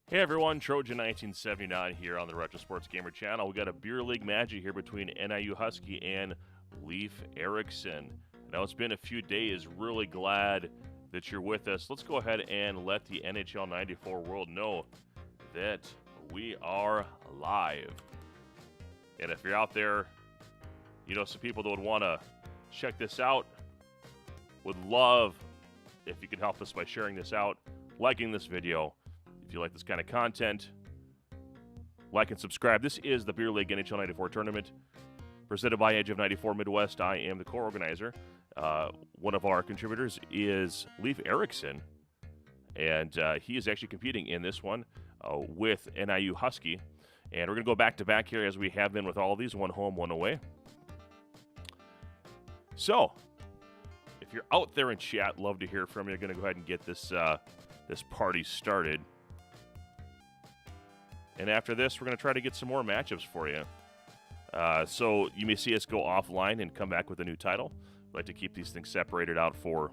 Hey everyone, Trojan1979 here on the Retro Sports Gamer channel. We got a beer league matchup here between NIUHuskie and Leif Erikson. Now it's been a few days, really glad that you're with us. Let's go ahead and let the NHL94 world know that we are live. And if you're out there, you know, some people that would want to check this out, would love if you could help us by sharing this out, liking this video. If you like this kind of content, like and subscribe. This is the Beer League NHL94 tournament presented by Edge of 94 Midwest. I am the core organizer. One of our contributors is Leif Erikson, and he is actually competing in this one with NIUHuskie. And we're going to go back-to-back here as we have been with all of these, one home, one away. So, if you're out there in chat, love to hear from you. Going to go ahead and get this this party started. And after this, we're going to try to get some more matchups for you. So you may see us go offline and come back with a new title. We like to keep these things separated out for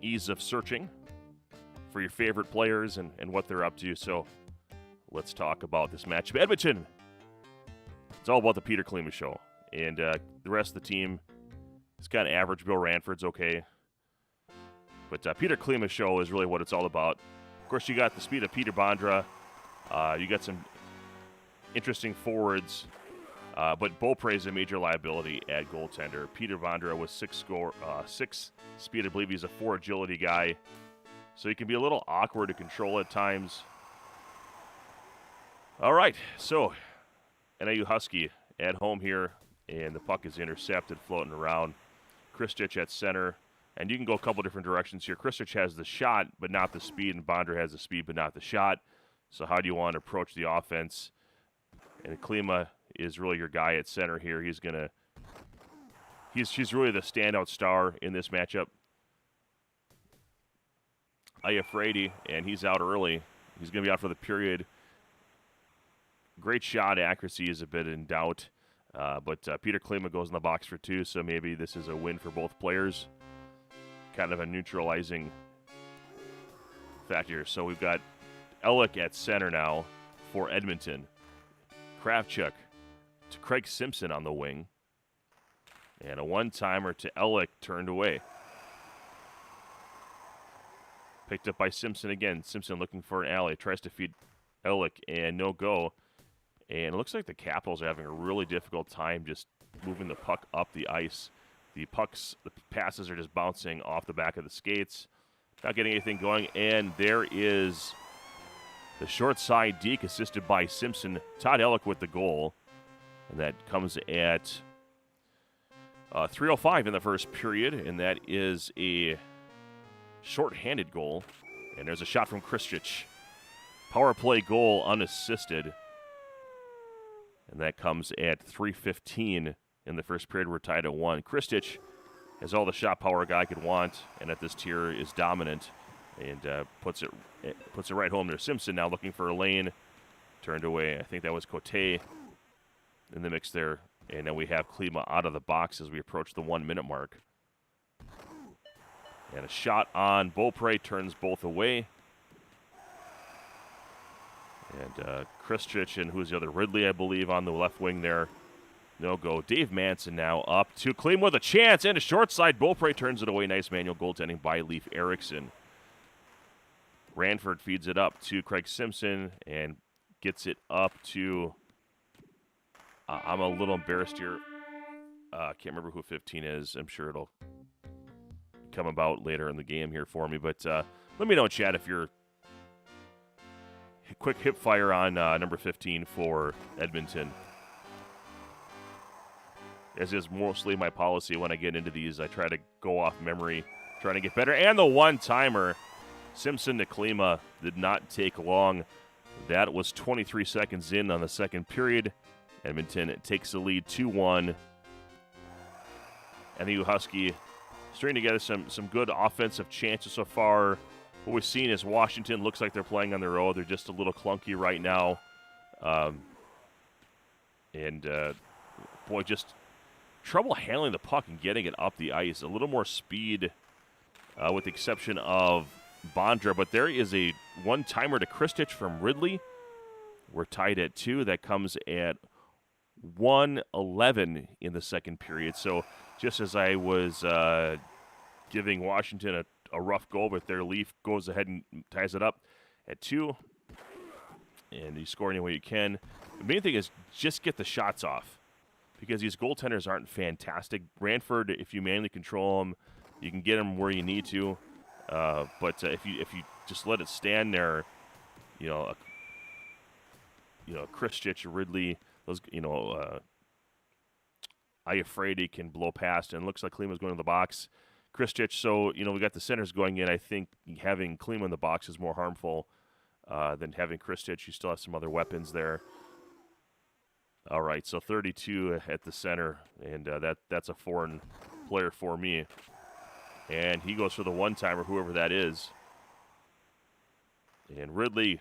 ease of searching for your favorite players and what they're up to. So let's talk about this matchup. Edmonton, it's all about the Peter Klima show. And the rest of the team is kind of average. Bill Ranford's okay. But Peter Klima show is really what it's all about. Of course, you got the speed of Peter Bondra. You got some interesting forwards, but Beaupre is a major liability at goaltender. Peter Bondra was six speed. I believe he's a 4 agility guy, so he can be a little awkward to control at times. All right, so NIUHuskie at home here, and the puck is intercepted, floating around. Kristich at center, and you can go a couple different directions here. Kristich has the shot, but not the speed, and Bondra has the speed, but not the shot. So how do you want to approach the offense? And Klima is really your guy at center here. He's really the standout star in this matchup. Iafredi, and he's out early. He's going to be out for the period. Great shot accuracy is a bit in doubt. But Peter Klima goes in the box for 2, so maybe this is a win for both players. Kind of a neutralizing factor. So we've got Ellick at center now for Edmonton. Kravchuk to Craig Simpson on the wing. And a one-timer to Ellick turned away. Picked up by Simpson again. Simpson looking for an alley. Tries to feed Ellick and no go. And it looks like the Capitals are having a really difficult time just moving the puck up the ice. The passes are just bouncing off the back of the skates. Not getting anything going. And there is the short side deke assisted by Simpson. Todd Ellick with the goal. And that comes at 3:05 in the first period. And that is a shorthanded goal. And there's a shot from Kristich. Power play goal unassisted. And that comes at 3:15 in the first period. We're tied at 1. Kristich has all the shot power a guy could want. And at this tier is dominant. And puts it right home there. Simpson now looking for a lane. Turned away. I think that was Cote in the mix there. And then we have Klima out of the box as we approach the 1-minute mark. And a shot on Beaupre turns both away. And Kristich and who's the other? Ridley, I believe, on the left wing there. No go. Dave Manson now up to Klima with a chance. And a short side. Beaupre turns it away. Nice manual goaltending by Leif Erikson. Ranford feeds it up to Craig Simpson and gets it up to, I'm a little embarrassed here. I can't remember who 15 is. I'm sure it'll come about later in the game here for me. But let me know in chat if you're quick hip fire on number 15 for Edmonton. As is mostly my policy when I get into these, I try to go off memory, trying to get better. And the one-timer. Simpson to Klima did not take long. That was 23 seconds in on the second period. Edmonton takes the lead 2-1. NIUHuskie stringing together some good offensive chances so far. What we've seen is Washington looks like they're playing on their own. They're just a little clunky right now. Boy, just trouble handling the puck and getting it up the ice. A little more speed with the exception of Bondra, but there is a one-timer to Kristich from Ridley. We're tied at 2. That comes at 1:11 in the second period. So just as I was giving Washington a rough go, but their Leaf goes ahead and ties it up at 2. And you score any way you can. The main thing is just get the shots off, because these goaltenders aren't fantastic. Ranford, if you manually control them, you can get them where you need to. But if you just let it stand there, Kristich, Ridley, those Iafrate can blow past, and it looks like Klima's going to the box. Kristich, so we got the centers going in. I think having Klima in the box is more harmful than having Kristich. You still have some other weapons there. All right, so 32 at the center, and that's a foreign player for me. And he goes for the one-timer, whoever that is. And Ridley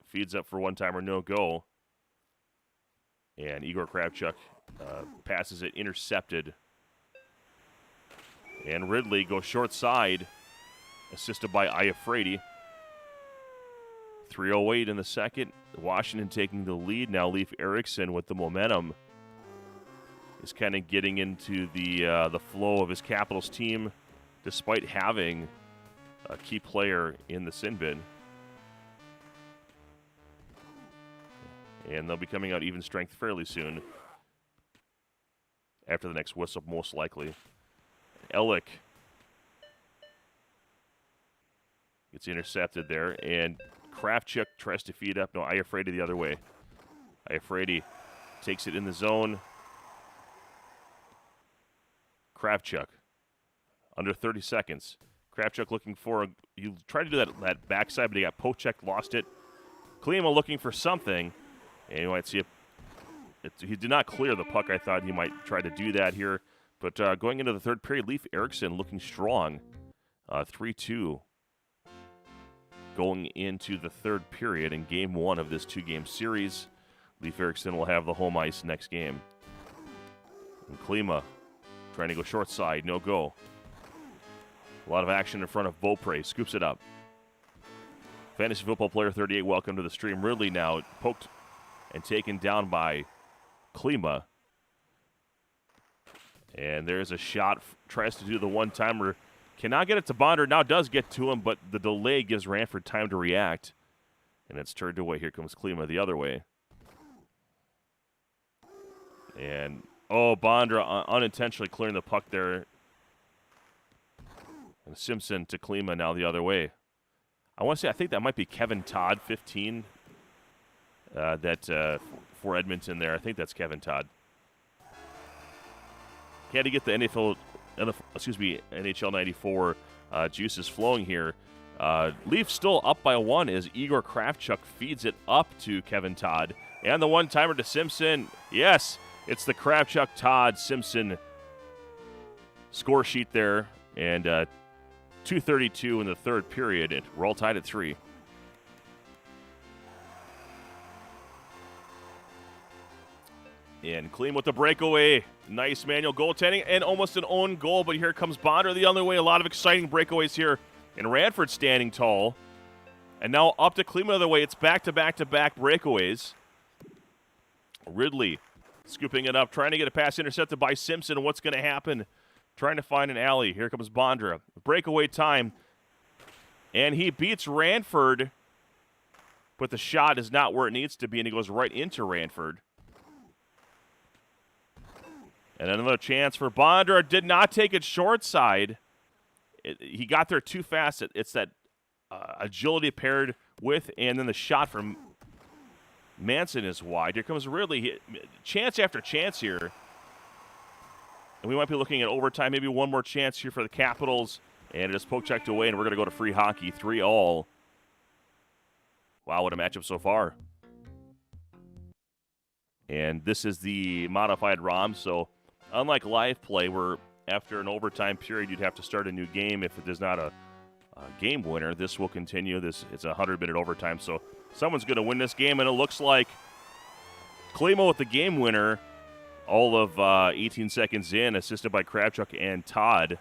feeds up for one-timer, no go. And Igor Kravchuk passes it, intercepted. And Ridley goes short side, assisted by Iafrate. 3:08 in the second. Washington taking the lead. Now Leif Eriksson with the momentum is kind of getting into the flow of his Capitals team, despite having a key player in the sin bin. And they'll be coming out even strength fairly soon, after the next whistle, most likely. Elick gets intercepted there, and Kravchuk tries to feed up. No, Iafrate the other way. Iafrate takes it in the zone. Kravchuk, under 30 seconds. Kravchuk looking for you tried to do that backside, but he got poke checked, lost it. Klima looking for something, and you might see he did not clear the puck. I thought he might try to do that here, but going into the third period, Leif Eriksson looking strong. 3-2 going into the third period in game 1 of this 2-game series. Leif Eriksson will have the home ice next game. And Klima trying to go short side, no go. A lot of action in front of Beaupre, scoops it up. Fantasy Football Player 38, welcome to the stream. Ridley now poked and taken down by Klima. And there's a shot, tries to do the one-timer. Cannot get it to Bonder, now does get to him, but the delay gives Ranford time to react. And it's turned away. Here comes Klima the other way. And, Bonder unintentionally clearing the puck there. And Simpson to Klima now the other way. I think that might be Kevin Todd, 15. For Edmonton there. I think that's Kevin Todd. He had to get the NHL94 juices flowing here. Leafs still up by 1 as Igor Kravchuk feeds it up to Kevin Todd. And the one-timer to Simpson. Yes, it's the Kravchuk-Todd-Simpson score sheet there. And 2:32 in the third period. And we're all tied at 3. And Clean with the breakaway. Nice manual goaltending and almost an own goal, but here comes Bonder the other way. A lot of exciting breakaways here. And Ranford standing tall. And now up to Klima the other way. It's back-to-back-to-back breakaways. Ridley scooping it up, trying to get a pass intercepted by Simpson. What's going to happen? Trying to find an alley. Here comes Bondra. Breakaway time. And he beats Ranford, but the shot is not where it needs to be, and he goes right into Ranford. And another chance for Bondra. Did not take it short side. He got there too fast. It's that agility paired with, and then the shot from Manson is wide. Here comes Ridley. Chance after chance here. And we might be looking at overtime. Maybe one more chance here for the Capitals. And it is poke checked away, and we're going to go to free hockey. 3-all. Wow, what a matchup so far. And this is the modified ROM, so unlike live play, where after an overtime period you'd have to start a new game if there's not a game winner, this will continue. It's a 100-minute overtime, so someone's going to win this game, and it looks like Klima with the game winner all of 18 seconds in, assisted by Kravchuk and Todd.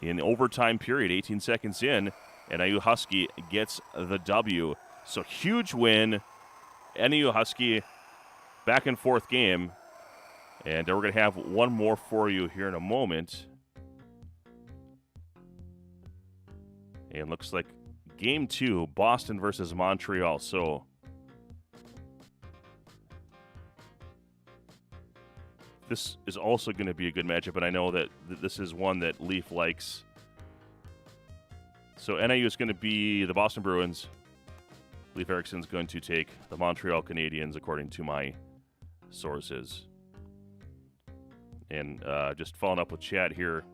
in overtime period, 18 seconds in. NIUHuskie gets the W. So huge win. NIUHuskie back and forth game. And we're going to have one more for you here in a moment. And looks like game 2, Boston versus Montreal. So this is also going to be a good matchup, and I know that this is one that Leaf likes. So NIU is going to be the Boston Bruins. Leif Erikson's going to take the Montreal Canadiens, according to my sources. And just following up with chat here.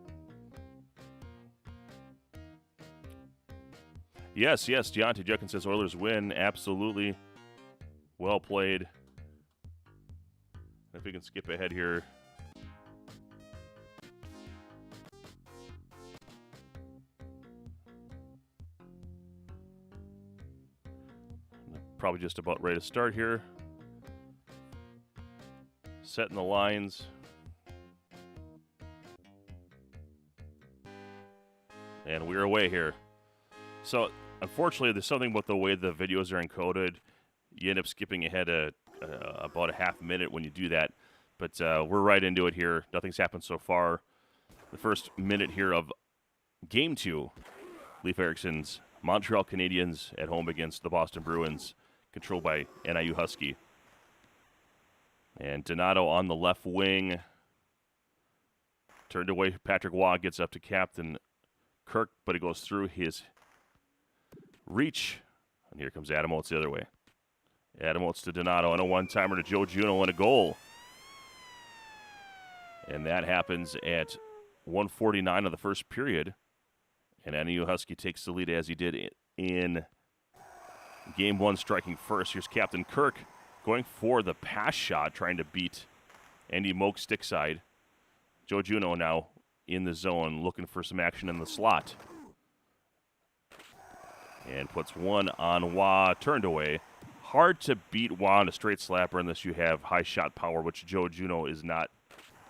Yes, Deontay Jukin says Oilers win. Absolutely. Well played. If we can skip ahead here. Probably just about ready to start here. Setting the lines. And we're away here. So, unfortunately, there's something about the way the videos are encoded. You end up skipping ahead about a half minute when you do that. But we're right into it here. Nothing's happened so far. The first minute here of Game 2. Leif Erikson's Montreal Canadiens at home against the Boston Bruins, controlled by NIUHuskie. And Donato on the left wing. Turned away. Patrick Waugh gets up to Captain Kirk, but it goes through his reach. And here comes Adam Oates the other way. Adam Oates to Donato, and a one-timer to Joe Juneau, and a goal. And that happens at 1:49 of the first period. And NIUHuskie takes the lead as he did in Game 1, striking first. Here's Captain Kirk going for the pass shot, trying to beat Andy Moak stick side. Joe Juneau now in the zone, looking for some action in the slot. And puts one on Waugh, turned away. Hard to beat Waugh in a straight slapper unless you have high shot power, which Joe Juneau is not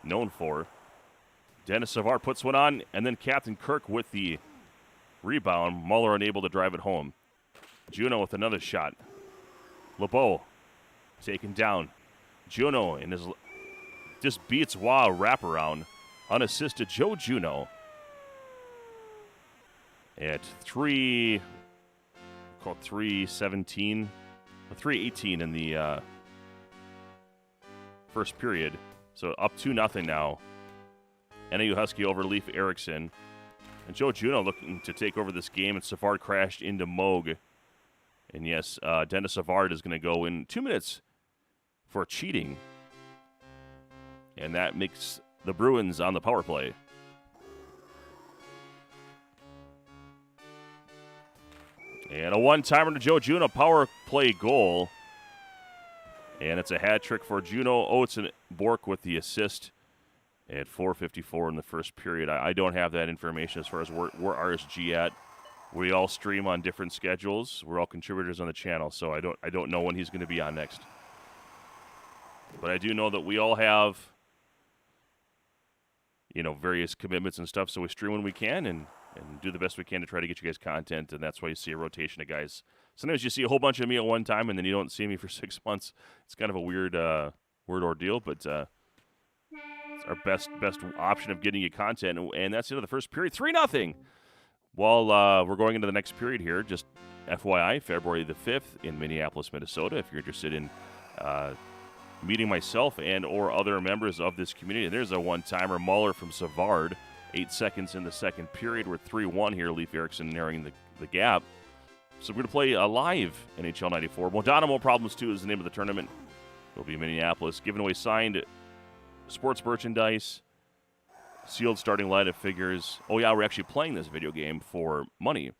known for. Dennis Savard puts one on, and then Captain Kirk with the rebound. Muller unable to drive it home. Juneau with another shot. LeBeau taken down. Juneau in his just beats Waugh wraparound. Unassisted Joe Juneau at 3:17, 3:18 in the first period. So up 2-0 now. NIUHuskie over Leif Erikson. And Joe Juneau looking to take over this game, and Savard crashed into Moog. And yes, Dennis Savard is going to go in 2 minutes for cheating. And that makes the Bruins on the power play. And a one-timer to Joe Juneau, power play goal. And it's a hat trick for Juneau. Oates and Bork with the assist at 4:54 in the first period. I don't have that information as far as where RSG at. We all stream on different schedules. We're all contributors on the channel, so I don't know when he's going to be on next. But I do know that we all have, various commitments and stuff, so we stream when we can and do the best we can to try to get you guys content, and that's why you see a rotation of guys. Sometimes you see a whole bunch of me at one time, and then you don't see me for 6 months. It's kind of a weird ordeal, but it's our best option of getting you content, and that's the end of the first period. 3-0. Well, we're going into the next period here. Just FYI, February the 5th in Minneapolis, Minnesota, if you're interested in meeting myself and or other members of this community. There's a one-timer, Muller from Savard. 8 seconds in the second period. We're 3-1 here. Leif Erikson narrowing the gap. So we're going to play a live NHL 94. Modonamo Problems 2 is the name of the tournament. It'll be in Minneapolis. Giving away signed sports merchandise, sealed starting lineup figures. Oh, yeah, we're actually playing this video game for money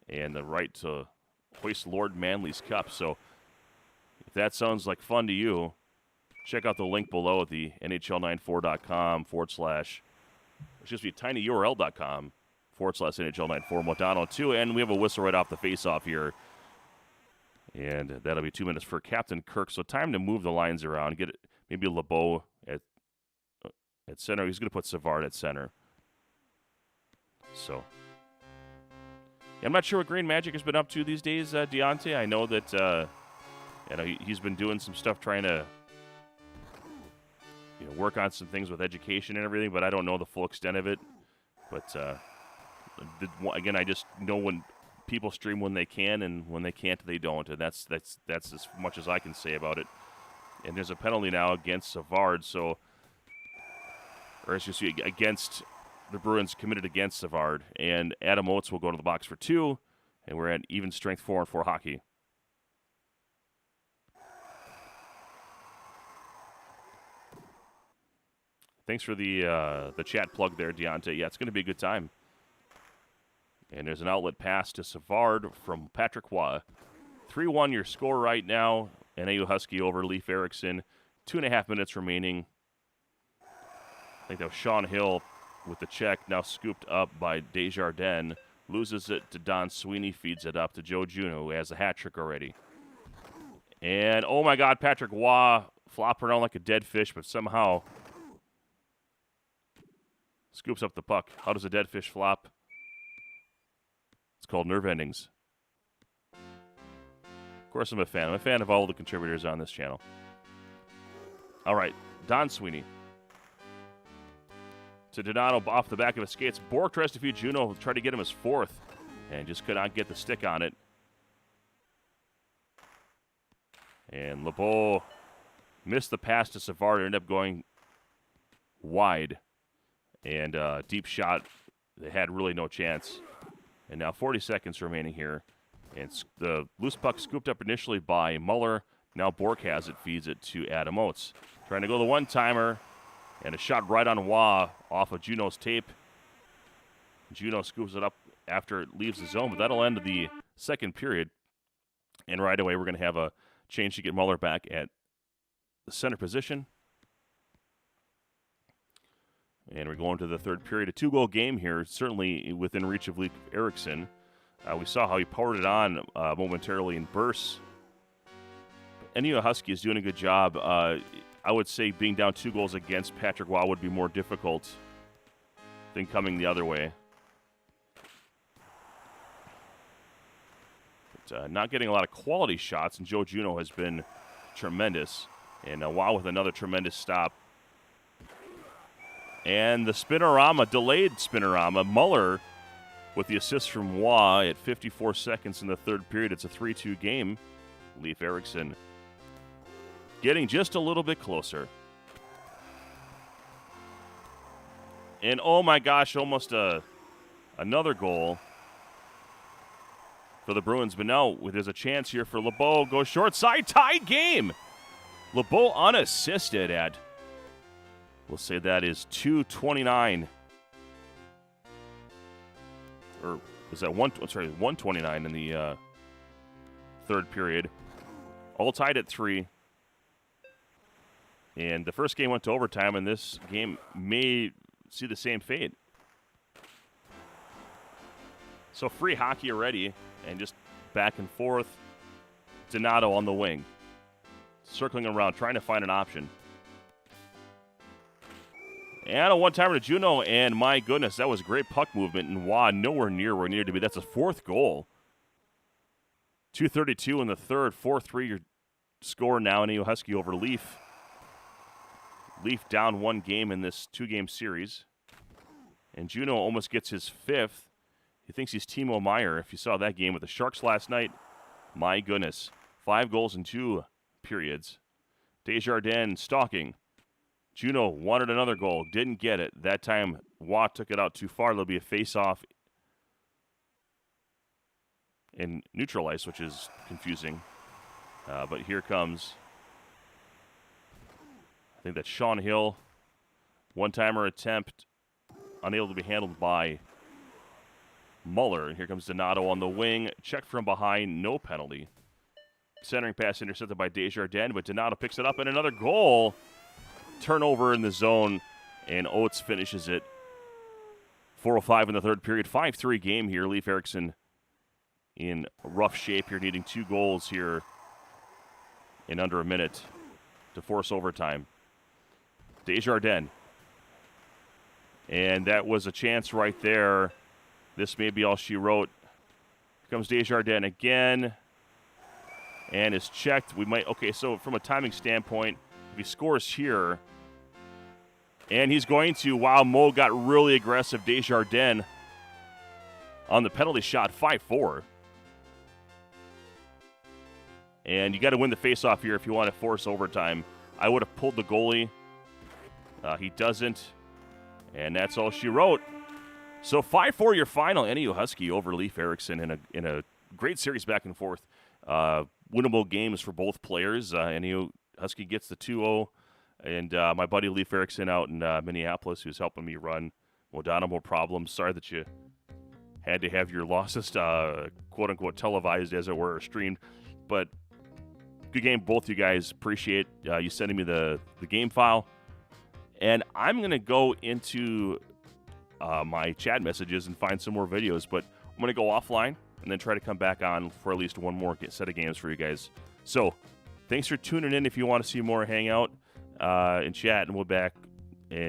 and the right to hoist Lord Manley's Cup. So if that sounds like fun to you, check out the link below at the NHL94.com tinyurl.com/NHL94 Modano 2. And we have a whistle right off the face-off here. And that'll be 2 minutes for Captain Kirk. So time to move the lines around. Get it, maybe LeBeau at center. He's going to put Savard at center. So, I'm not sure what Green Magic has been up to these days, Deontay. I know that he's been doing some stuff trying to work on some things with education and everything, but I don't know the full extent of it. But again, I just know when people stream when they can, and when they can't, they don't, and that's as much as I can say about it. And there's a penalty now against Savard, against the Bruins, committed against Savard, and Adam Oates will go to the box for 2, and we're at even strength 4-on-4 hockey. Thanks for the chat plug there, Deontay. Yeah, it's going to be a good time. And there's an outlet pass to Savard from Patrick Waugh. 3-1 your score right now. NIUHuskie over Leif Eriksson. 2.5 minutes remaining. I think that was Sean Hill with the check, now scooped up by Desjardins. Loses it to Don Sweeney, feeds it up to Joe Juneau, who has a hat trick already. And, oh my God, Patrick Waugh flopping around like a dead fish, but somehow scoops up the puck. How does a dead fish flop? It's called nerve endings. Of course, I'm a fan. I'm a fan of all the contributors on this channel. All right, Don Sweeney. To Donato off the back of his skates. Bork tries to feed Juneau, tried to get him his 4th, and just could not get the stick on it. And LeBeau missed the pass to Savard, ended up going wide. And deep shot, they had really no chance. And now 40 seconds remaining here. And the loose puck scooped up initially by Muller. Now Bork has it, feeds it to Adam Oates. Trying to go the one-timer. And a shot right on Waugh off of Juneau's tape. Juneau scoops it up after it leaves the zone, but that'll end the second period. And right away, we're going to have a change to get Muller back at the center position. And we're going to the third period. A 2-goal game here, certainly within reach of Leif Eriksson. We saw how he powered it on momentarily in bursts. NIUHuskie is doing a good job. I would say being down 2 goals against Patrick Waugh would be more difficult than coming the other way. But, not getting a lot of quality shots, and Joe Juneau has been tremendous. And Waugh with another tremendous stop. And the spinorama, delayed spinorama, Muller with the assist from Waugh at 54 seconds in the third period. It's a 3-2 game. Leif Eriksson getting just a little bit closer. And oh my gosh, almost another goal for the Bruins. But no, there's a chance here for LeBeau. Goes short side, tie game. LeBeau unassisted at, we'll say that is 2:29. Or was that 1:29 in the third period. All tied at 3. And the first game went to overtime, and this game may see the same fate. So free hockey already, and just back and forth. Donato on the wing. Circling around, trying to find an option. And a one-timer to Juneau, and my goodness, that was great puck movement, and Waugh nowhere near where it needed to be. That's a 4th goal. 2:32 in the third, 4-3 your score now, NIUHuskie over Leaf. Leaf down 1 game in this 2-game series. And Juneau almost gets his 5th. He thinks he's Timo Meier. If you saw that game with the Sharks last night, my goodness. 5 goals in 2 periods. Desjardins stalking. Juneau wanted another goal, didn't get it. That time, Waugh took it out too far. There'll be a face-off in neutral ice, which is confusing. But here comes, I think that's Sean Hill. One-timer attempt, unable to be handled by Muller. And here comes Donato on the wing. Check from behind, no penalty. Centering pass intercepted by Desjardins, but Donato picks it up, and another goal. Turnover in the zone, and Oates finishes it. 4:05 in the third period. 5-3 game here. Leif Eriksson in rough shape here, needing 2 goals here in under a minute to force overtime. Desjardins. And that was a chance right there this may be all she wrote. Here comes Desjardins again. And is checked. We might, okay, so from a timing standpoint, if he scores here, and he's going to, wow, Mo got really aggressive. Desjardins on the penalty shot, 5-4. And you got to win the faceoff here if you want to force overtime. I would have pulled the goalie. He doesn't. And that's all she wrote. So 5-4 your final. NIUHuskie over Leif Eriksson in a great series back and forth. Winnable games for both players. NIUHuskie gets the 2-0. And my buddy Leif Eriksson out in Minneapolis, who's helping me run Modonamo Problems. Sorry that you had to have your losses, quote-unquote, televised, as it were, or streamed. But good game, both you guys. Appreciate you sending me the game file. And I'm going to go into my chat messages and find some more videos. But I'm going to go offline and then try to come back on for at least one more set of games for you guys. So thanks for tuning in. If you want to see more, hang out and chat, and we'll be back in